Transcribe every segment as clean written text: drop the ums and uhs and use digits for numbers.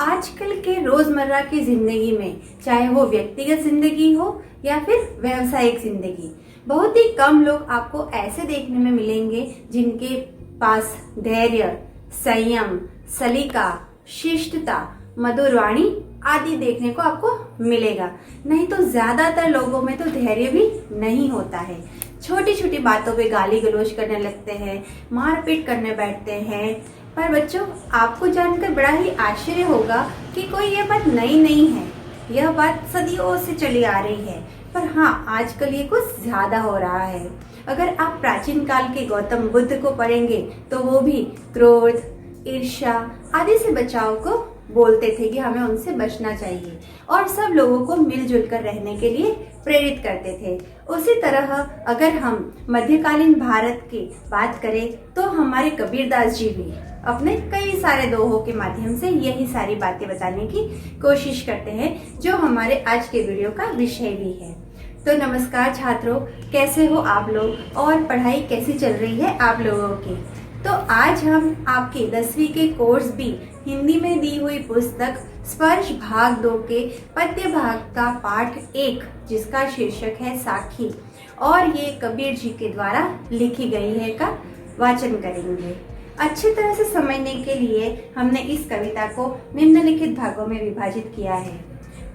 आजकल के रोजमर्रा की जिंदगी में, चाहे वो व्यक्तिगत जिंदगी हो या फिर व्यावसायिक जिंदगी, बहुत ही कम लोग आपको ऐसे देखने में मिलेंगे जिनके पास धैर्य, संयम, सलीका, शिष्टता, मधुर वाणी आदि देखने को आपको मिलेगा। नहीं तो ज्यादातर लोगों में तो धैर्य भी नहीं होता है। छोटी छोटी बातों पे गाली गलौज करने लगते हैं, मारपीट करने बैठते हैं। पर बच्चों, आपको जानकर बड़ा ही आश्चर्य होगा कि कोई ये बात नई नहीं है। यह बात सदियों से चली आ रही है, पर हाँ, आजकल ये कुछ ज्यादा हो रहा है। अगर आप प्राचीन काल के गौतम बुद्ध को पढ़ेंगे तो वो भी क्रोध, ईर्ष्या आदि से बचाव को बोलते थे कि हमें उनसे बचना चाहिए और सब लोगों को मिलजुल कर रहने के लिए प्रेरित करते थे। उसी तरह अगर हम मध्यकालीन भारत की बात करें तो हमारे कबीरदास जी भी अपने कई सारे दोहों के माध्यम से यही सारी बातें बताने की कोशिश करते हैं, जो हमारे आज के वीडियो का विषय भी है। तो नमस्कार छात्रों, कैसे हो आप लोग और पढ़ाई कैसी चल रही है आप लोगों की। तो आज हम आपके 10वीं के कोर्स भी हिंदी में दी हुई पुस्तक स्पर्श भाग 2 के पद्य भाग का पाठ 1, जिसका शीर्षक है साखी, और ये कबीर जी के द्वारा लिखी गई है, का वाचन करेंगे। अच्छी तरह से समझने के लिए हमने इस कविता को निम्नलिखित भागों में विभाजित किया है।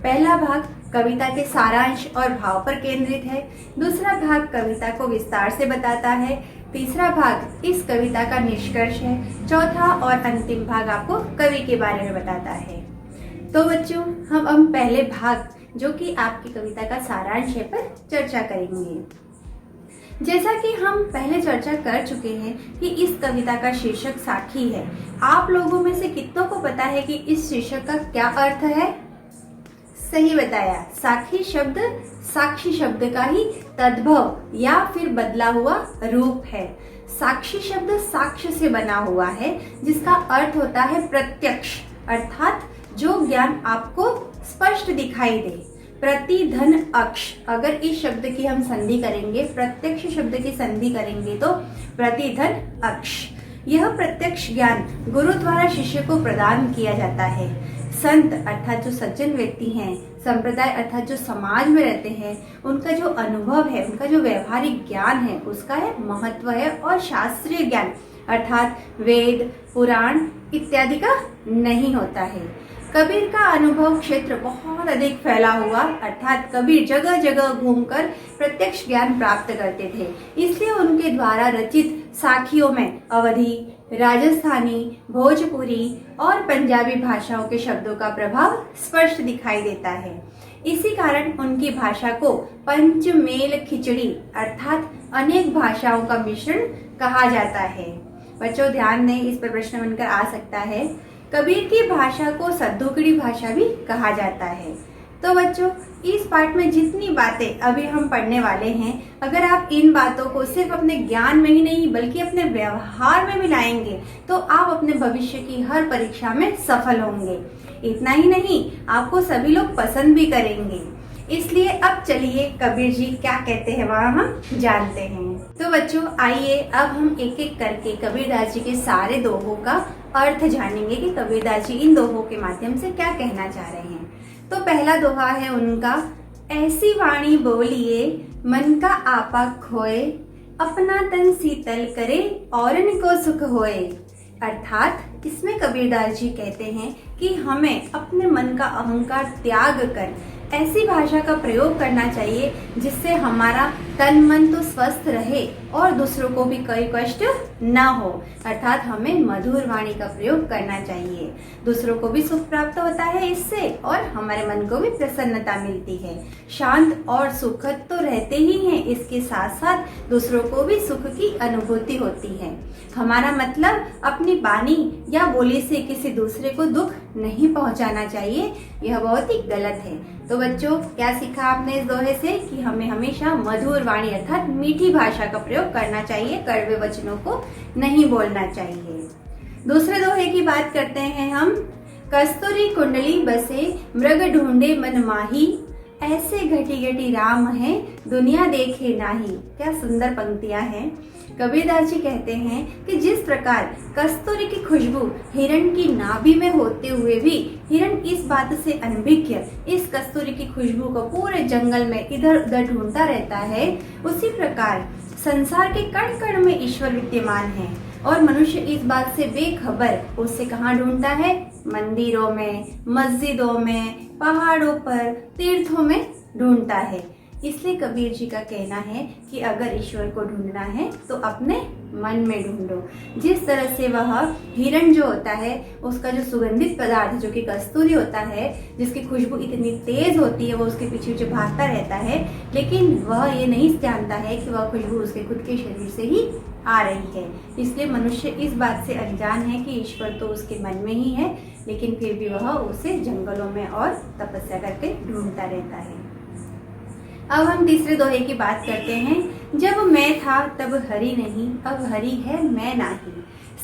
पहला भाग कविता के सारांश और भाव पर केंद्रित है। दूसरा भाग कविता को विस्तार से बताता है। तीसरा भाग इस कविता का निष्कर्ष है। चौथा और अंतिम भाग आपको कवि के बारे में बताता है। तो बच्चों, हम पहले भाग, जो कि आपकी कविता का सारांश है, पर चर्चा करेंगे। जैसा कि हम पहले चर्चा कर चुके हैं कि इस कविता का शीर्षक साखी है। आप लोगों में से कितनों को पता है कि इस शीर्षक का क्या अर्थ है? सही बताया, साखी शब्द साक्षी शब्द का ही तद्भव या फिर बदला हुआ रूप है। साक्षी शब्द साक्ष्य से बना हुआ है, जिसका अर्थ होता है प्रत्यक्ष, अर्थात जो ज्ञान आपको स्पष्ट दिखाई दे। प्रतिधन अक्ष, अगर इस शब्द की हम संधि करेंगे, प्रत्यक्ष शब्द की संधि करेंगे तो प्रतिधन अक्ष। यह प्रत्यक्ष ज्ञान गुरु द्वारा शिष्य को प्रदान किया जाता है। संत अर्थात जो सज्जन व्यक्ति हैं, संप्रदाय अर्थात जो समाज में रहते हैं, उनका जो अनुभव है, उनका जो व्यवहारिक ज्ञान है, उसका है महत्व है। और शास्त्रीय ज्ञान अर्थात वेद, पुराण इत्यादि का नहीं होता है। कबीर का अनुभव क्षेत्र बहुत अधिक फैला हुआ, अर्थात कबीर जगह जगह घूमकर प्रत्यक्ष ज्ञान प्राप्त करते थे। इसलिए उनके द्वारा रचित साखियों में अवधी, राजस्थानी, भोजपुरी और पंजाबी भाषाओं के शब्दों का प्रभाव स्पष्ट दिखाई देता है। इसी कारण उनकी भाषा को पंचमेल खिचड़ी अर्थात अनेक भाषाओं का मिश्रण कहा जाता है। बच्चों ध्यान दें, इस पर प्रश्न बनकर आ सकता है। कबीर की भाषा को सद्दुकड़ी भाषा भी कहा जाता है। तो बच्चों, इस पाठ में जितनी बातें अभी हम पढ़ने वाले हैं, अगर आप इन बातों को सिर्फ अपने ज्ञान में ही नहीं बल्कि अपने व्यवहार में भी लाएंगे तो आप अपने भविष्य की हर परीक्षा में सफल होंगे। इतना ही नहीं, आपको सभी लोग पसंद भी करेंगे। इसलिए अब चलिए कबीर जी क्या कहते हैं वहाँ हम जानते हैं। तो बच्चों, आइए अब हम एक एक करके कबीरदास जी के सारे दोहों का अर्थ जानेंगे कि कबीरदास जी इन दोहों के माध्यम से क्या कहना चाह रहे हैं। तो पहला दोहा है उनका, ऐसी वाणी बोलिए मन का आपा खोए, अपना तन शीतल करे औरन को सुख होए। अर्थात इसमें कबीरदास जी कहते हैं कि हमें अपने मन का अहंकार त्याग कर ऐसी भाषा का प्रयोग करना चाहिए जिससे हमारा तन मन तो स्वस्थ रहे और दूसरों को भी कोई कष्ट न हो। अर्थात हमें मधुर वाणी का प्रयोग करना चाहिए। दूसरों को भी सुख प्राप्त होता है इससे और हमारे मन को भी प्रसन्नता मिलती है। शांत और सुखद तो रहते ही हैं, इसके साथ साथ दूसरों को भी सुख की अनुभूति होती है। हमारा मतलब अपनी वाणी या बोली से किसी दूसरे को दुख नहीं पहुंचाना चाहिए, यह बहुत ही गलत है। तो बच्चों, क्या सीखा आपने इस दोहे से कि हमें हमेशा मधुर वाणी अर्थात मीठी भाषा का प्रयोग करना चाहिए, कड़वे वचनों को नहीं बोलना चाहिए। दूसरे दोहे की बात करते हैं हम। कस्तूरी कुंडली बसे मृग ढूंढे मन माही, ऐसे घटी घटी राम है दुनिया देखे नाही। क्या सुंदर पंक्तियां हैं। कबीरदास जी कहते हैं कि जिस प्रकार कस्तूरी की खुशबू हिरण की नाभि में होते हुए भी हिरण इस बात से अनभिज्ञ इस कस्तूरी की खुशबू को पूरे जंगल में इधर उधर ढूंढता रहता है, उसी प्रकार संसार के कण कण में ईश्वर विद्यमान है और मनुष्य इस बात से बेखबर उससे कहाँ ढूंढता है? मंदिरों में, मस्जिदों में, पहाड़ों पर, तीर्थों में ढूंढता है। इसलिए कबीर जी का कहना है कि अगर ईश्वर को ढूंढना है तो अपने मन में ढूंढो। जिस तरह से वह हिरण जो होता है उसका जो सुगंधित पदार्थ जो कि कस्तूरी होता है, जिसकी खुशबू इतनी तेज होती है, वो उसके पीछे पीछे भागता रहता है, लेकिन वह ये नहीं जानता है कि वह खुशबू उसके खुद के शरीर से ही आ रही है। इसलिए मनुष्य इस बात से अनजान है कि ईश्वर तो उसके मन में ही है, लेकिन फिर भी वह उसे जंगलों में और तपस्या करके ढूंढता रहता है। अब हम तीसरे दोहे की बात करते हैं। जब मैं था तब हरि नहीं, अब हरि है मैं नाही,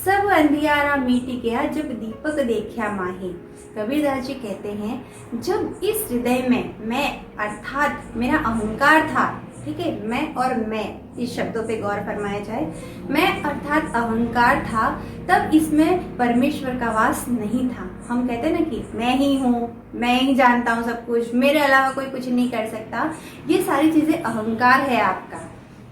सब अंधियारा मिट गया जब दीपक देखा माही। कबीरदास जी कहते हैं जब इस हृदय में मैं अर्थात मेरा अहंकार था, ठीक है, मैं और मैं इस शब्दों पे गौर फरमाया जाए, मैं अर्थात अहंकार था, तब इसमें परमेश्वर का वास नहीं था। हम कहते हैं ना कि मैं ही हूँ, मैं ही जानता हूँ सब कुछ, मेरे अलावा कोई कुछ नहीं कर सकता, ये सारी चीजें अहंकार है आपका,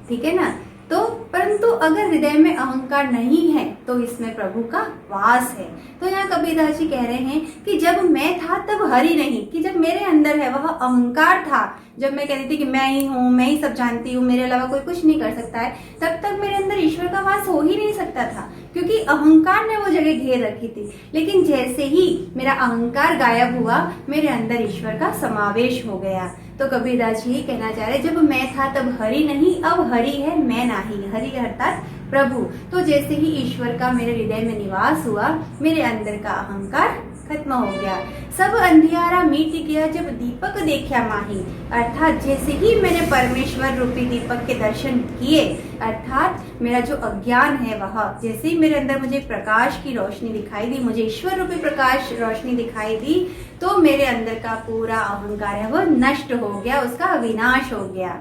ठीक है ना। तो परंतु अगर हृदय में अहंकार नहीं है तो इसमें प्रभु का वास है। तो यहाँ कबीरदास जी कह रहे हैं कि जब मैं था तब हरि नहीं, कि जब मेरे अंदर है वह अहंकार था, जब मैं कहती थी कि मैं ही हूँ, मैं ही सब जानती हूँ, मेरे अलावा कोई कुछ नहीं कर सकता है, तब तक मेरे अंदर ईश्वर का वास हो ही नहीं सकता था, क्योंकि अहंकार ने वो जगह घेर रखी थी। लेकिन जैसे ही मेरा अहंकार गायब हुआ, मेरे अंदर ईश्वर का समावेश हो गया। तो कबीरदास जी कहना चाह रहे जब मैं था तब हरि नहीं, अब हरि है मैं नाही। हरि अर्थात प्रभु। तो जैसे ही ईश्वर का मेरे हृदय में निवास हुआ, मेरे अंदर का अहंकार खत्म हो गया, सब अंधियारा मिट गया जब दीपक देखा माही। अर्थात जैसे ही मैंने परमेश्वर रूपी दीपक के दर्शन किए, अर्थात मेरा जो अज्ञान है वह, जैसे ही मेरे अंदर मुझे प्रकाश की रोशनी दिखाई दी, मुझे ईश्वर रूपी प्रकाश रोशनी दिखाई दी, तो मेरे अंदर का पूरा अहंकार है वह नष्ट हो गया, उसका विनाश हो गया।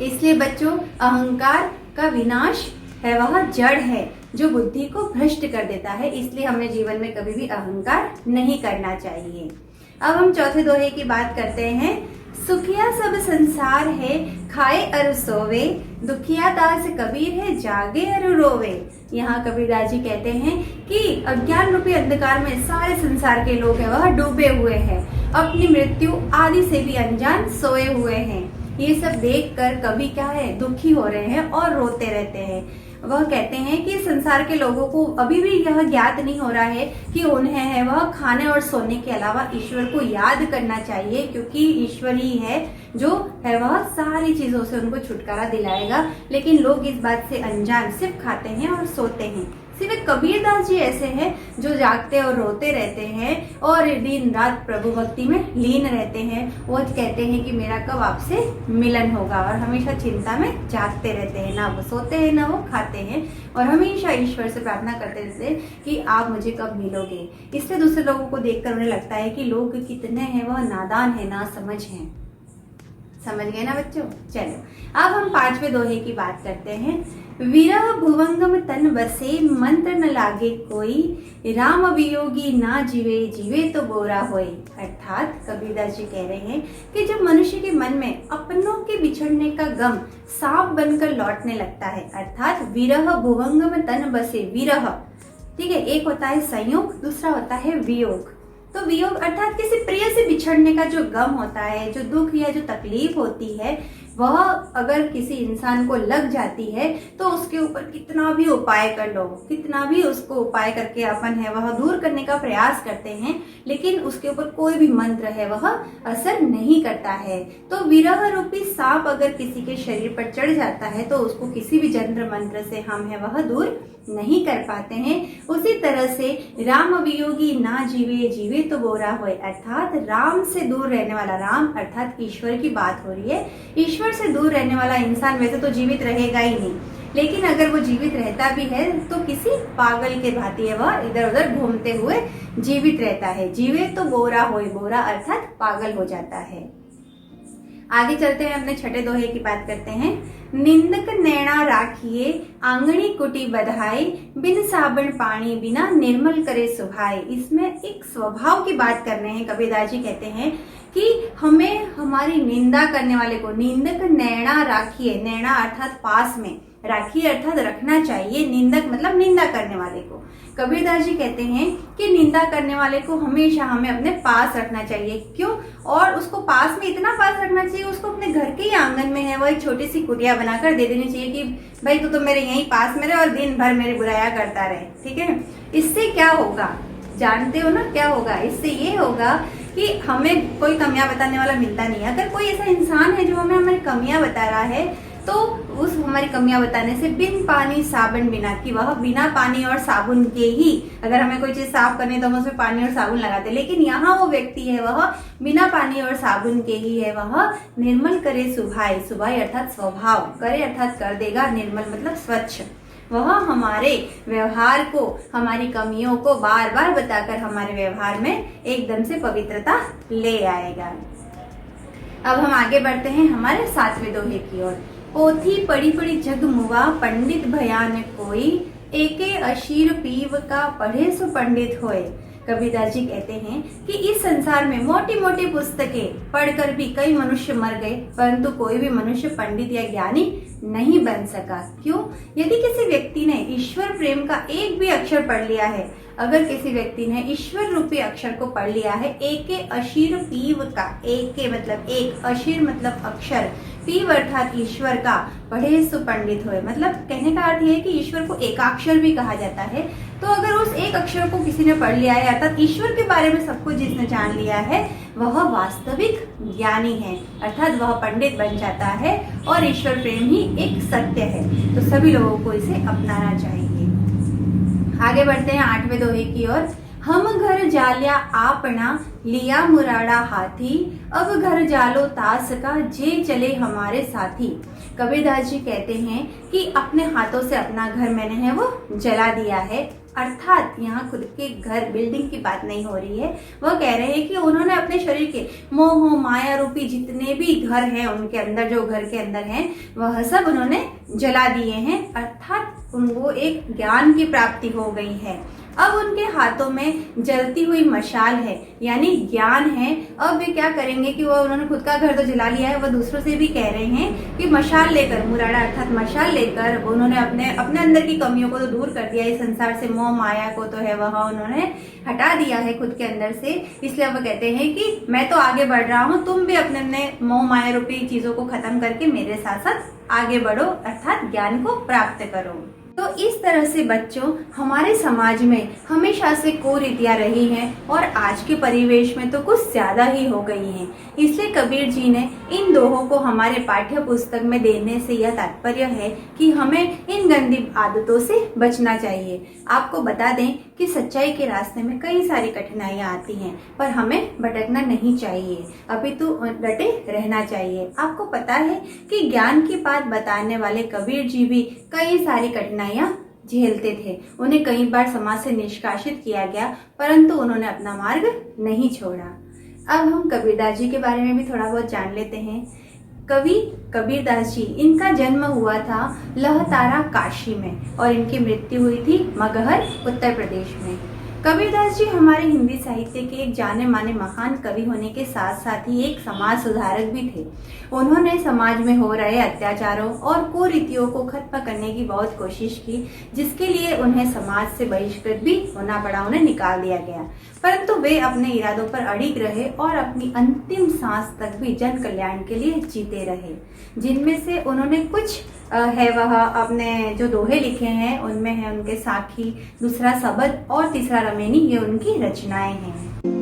इसलिए बच्चों, अहंकार का विनाश है वह जड़ है जो बुद्धि को भ्रष्ट कर देता है। इसलिए हमें जीवन में कभी भी अहंकार नहीं करना चाहिए। अब हम चौथे दोहे की बात करते हैं। सुखिया सब संसार है, खाए अरु सोवे, दुखिया दास कबीर है, जागे अरु रोवे। यहाँ कबीरदास जी कहते हैं कि अज्ञान रूपी अंधकार में सारे संसार के लोग हैं वह डूबे हुए हैं, अपनी मृत्यु आदि से भी अनजान सोए हुए हैं। ये सब देखकर कभी क्या है, दुखी हो रहे हैं और रोते रहते हैं। वह कहते हैं कि संसार के लोगों को अभी भी यह ज्ञात नहीं हो रहा है कि उन्हें है वह खाने और सोने के अलावा ईश्वर को याद करना चाहिए, क्योंकि ईश्वर ही है जो है वह सारी चीजों से उनको छुटकारा दिलाएगा। लेकिन लोग इस बात से अनजान सिर्फ खाते हैं और सोते हैं। सिर्फ कबीरदास जी ऐसे हैं जो जागते और रोते रहते हैं और दिन रात प्रभु भक्ति में लीन रहते हैं। वो कहते हैं कि मेरा कब आपसे मिलन होगा, और हमेशा चिंता में जागते रहते हैं, ना वो सोते हैं ना वो खाते हैं, और हमेशा ईश्वर से प्रार्थना करते रहते हैं कि आप मुझे कब मिलोगे। इससे दूसरे लोगों को देखकर उन्हें लगता है कि लोग कितने हैं वह नादान है, ना समझ हैं। समझ गए ना बच्चों। चलो अब हम पांचवें दोहे की बात करते हैं। विरह भुवंगम तन बसे, मंत्र न लागे कोई, राम वियोगी ना जीवे, जीवे तो बोरा होए। अर्थात कबीरदास जी कह रहे हैं कि जब मनुष्य के मन में अपनों के बिछड़ने का गम सांप बनकर लौटने लगता है, अर्थात विरह भुवंगम तन बसे, विरह, ठीक है, एक होता है संयोग, दूसरा होता है वियोग। तो वियोग अर्थात किसी प्रिय से बिछड़ने का जो गम होता है, जो दुख या जो तकलीफ होती है, वह अगर किसी इंसान को लग जाती है तो उसके ऊपर कितना भी उपाय कर लो, कितना भी उसको उपाय करके अपन है वह दूर करने का प्रयास करते हैं, लेकिन उसके ऊपर कोई भी मंत्र है वह असर नहीं करता है। तो विरह रूपी सांप अगर किसी के शरीर पर चढ़ जाता है तो उसको किसी भी जंत्र मंत्र से हम है वह दूर नहीं कर पाते हैं। उसी तरह से राम वियोगी ना जीवे, जीवे तो बोरा होए। अर्थात राम से दूर रहने वाला, राम अर्थात ईश्वर की बात हो रही है, ईश्वर से दूर रहने वाला इंसान वैसे तो जीवित रहेगा ही नहीं, लेकिन अगर वो जीवित रहता भी है तो किसी पागल के भांति है वह इधर उधर घूमते हुए जीवित रहता है। जीवे तो बोरा होए, बोरा अर्थात पागल हो जाता है। आगे चलते हैं, अपने छठे दोहे की बात करते हैं। निंदक नैना राखिए आंगणी कुटी बधाई, बिन साबुन पानी बिना निर्मल करे सुभाई। इसमें एक स्वभाव की बात कर रहे हैं। कबीरदास जी कहते हैं कि हमें हमारी निंदा करने वाले को निंदक नैना राखिए, नैना अर्थात पास में, राखिए अर्थात रखना चाहिए, निंदक मतलब निंदा करने वाले को। कबीरदास जी कहते हैं कि निंदा करने वाले को हमेशा हमें अपने पास रखना चाहिए। क्यों? और उसको पास में इतना पास रखना चाहिए, उसको अपने घर के ही आंगन में है वो एक छोटी सी कुटिया बनाकर दे देनी चाहिए कि भाई तू तो मेरे यहीं पास में रहे और दिन भर मेरी बुराया करता रहे। ठीक है, इससे क्या होगा जानते हो ना? क्या होगा? इससे ये होगा कि हमें कोई कमियां बताने वाला मिलता नहीं है। अगर कोई ऐसा इंसान है जो हमें हमारी कमियां बता रहा है, तो उस हमारी कमियां बताने से बिन पानी साबुन बिना, कि वह बिना पानी और साबुन के ही, अगर हमें कोई चीज साफ करनी है तो हम उसमें पानी और साबुन लगाते, लेकिन यहाँ वो व्यक्ति है वह बिना पानी और साबुन के ही है, वह निर्मल करे सुभाई, सुभाई अर्थात स्वभाव, करे अर्थात कर देगा, निर्मल मतलब स्वच्छ। वह हमारे व्यवहार को, हमारी कमियों को बार बार बताकर हमारे व्यवहार में एकदम से पवित्रता ले आएगा। अब हम आगे बढ़ते हैं हमारे सातवें दोहे की ओर। पोथी पड़ी पड़ी जग मुआ, पंडित भयान कोई, एके अशीर पीव का पढ़े सो पंडित होए। कबीरदास जी कहते हैं कि इस संसार में मोटी मोटी पुस्तकें पढ़कर भी कई मनुष्य मर गए, परंतु कोई भी मनुष्य पंडित या ज्ञानी नहीं बन सका। क्यों? यदि किसी व्यक्ति ने ईश्वर प्रेम का एक भी अक्षर पढ़ लिया है, अगर किसी व्यक्ति ने ईश्वर रूपी अक्षर को पढ़ लिया है, एके अशीर पीव का, एके मतलब एक, अशीर मतलब अक्षर, पीव अर्थात ईश्वर का, पढ़े सो पंडित होए, मतलब कहने का अर्थ है कि ईश्वर को एकाक्षर भी कहा जाता है। तो अगर उस एक अक्षर को किसी ने पढ़ लिया है, अर्थात ईश्वर के बारे में सब कुछ जिसने जान लिया है, वह वास्तविक ज्ञानी है, अर्थात वह पंडित बन जाता है और ईश्वर प्रेम ही एक सत्य है। तो सभी लोगों को इसे अपनाना चाहिए। आगे बढ़ते हैं आठवें दोहे की ओर। हम घर जालिया आपना, लिया मुराड़ा हाथी, अब घर जालो तास का, जे चले हमारे साथी। कबीरदास जी कहते हैं कि अपने हाथों से अपना घर मैंने है वो जला दिया है, अर्थात यहाँ खुद के घर बिल्डिंग की बात नहीं हो रही है। वह कह रहे हैं कि उन्होंने अपने शरीर के मोह माया रूपी जितने भी घर हैं उनके अंदर, जो घर के अंदर हैं, वह सब उन्होंने जला दिए हैं, अर्थात उनको एक ज्ञान की प्राप्ति हो गई है। अब उनके हाथों में जलती हुई मशाल है, यानी ज्ञान है। अब वे क्या करेंगे कि वह, उन्होंने खुद का घर तो जला लिया है, वह दूसरों से भी कह रहे हैं कि मशाल लेकर, मुराड़ा अर्थात मशाल लेकर, उन्होंने अपने अंदर की कमियों को तो दूर कर दिया, इस संसार से मोह माया को तो है वह उन्होंने हटा दिया है खुद के अंदर से। इसलिए वह कहते हैं कि मैं तो आगे बढ़ रहा हूँ, तुम भी अपने मोह माया रूपी चीजों को खत्म करके मेरे साथ साथ आगे बढ़ो, अर्थात ज्ञान को प्राप्त करो। तो इस तरह से बच्चों, हमारे समाज में हमेशा से कुरीतियां रही हैं और आज के परिवेश में तो कुछ ज्यादा ही हो गई हैं। इसलिए कबीर जी ने इन दोहों को हमारे पाठ्य पुस्तक में देने से यह तात्पर्य है कि हमें इन गंदी आदतों से बचना चाहिए। आपको बता दें कि सच्चाई के रास्ते में कई सारी कठिनाइयां आती हैं, पर हमें भटकना नहीं चाहिए, अपितु डटे रहना चाहिए। आपको पता है कि ज्ञान की बात बताने वाले कबीर जी भी कई सारी कठिनाइयां झेलते थे। उन्हें कई बार समाज से निष्कासित किया गया, परंतु उन्होंने अपना मार्ग नहीं छोड़ा। अब हम कबीरदास जी के बारे में भी थोड़ा बहुत जान लेते हैं। कवि कबीरदास जी, इनका जन्म हुआ था लहतारा काशी में और इनकी मृत्यु हुई थी मगहर उत्तर प्रदेश में। कबीरदास जी हमारे हिंदी साहित्य के एक जाने माने महान कवि होने के साथ साथ ही एक समाज सुधारक भी थे। उन्होंने समाज में हो रहे अत्याचारों और कुरीतियों को खत्म करने की बहुत कोशिश की, जिसके लिए उन्हें समाज से बहिष्कृत भी होना पड़ा, उन्हें निकाल दिया गया। परंतु वे अपने इरादों पर अड़िग रहे और अपनी अंतिम सांस तक भी जन कल्याण के लिए जीते रहे। जिनमें से उन्होंने कुछ है वह अपने जो दोहे लिखे हैं, उनमें है उनके साखी, दूसरा सबद और तीसरा रमेनी, ये उनकी रचनाएं हैं।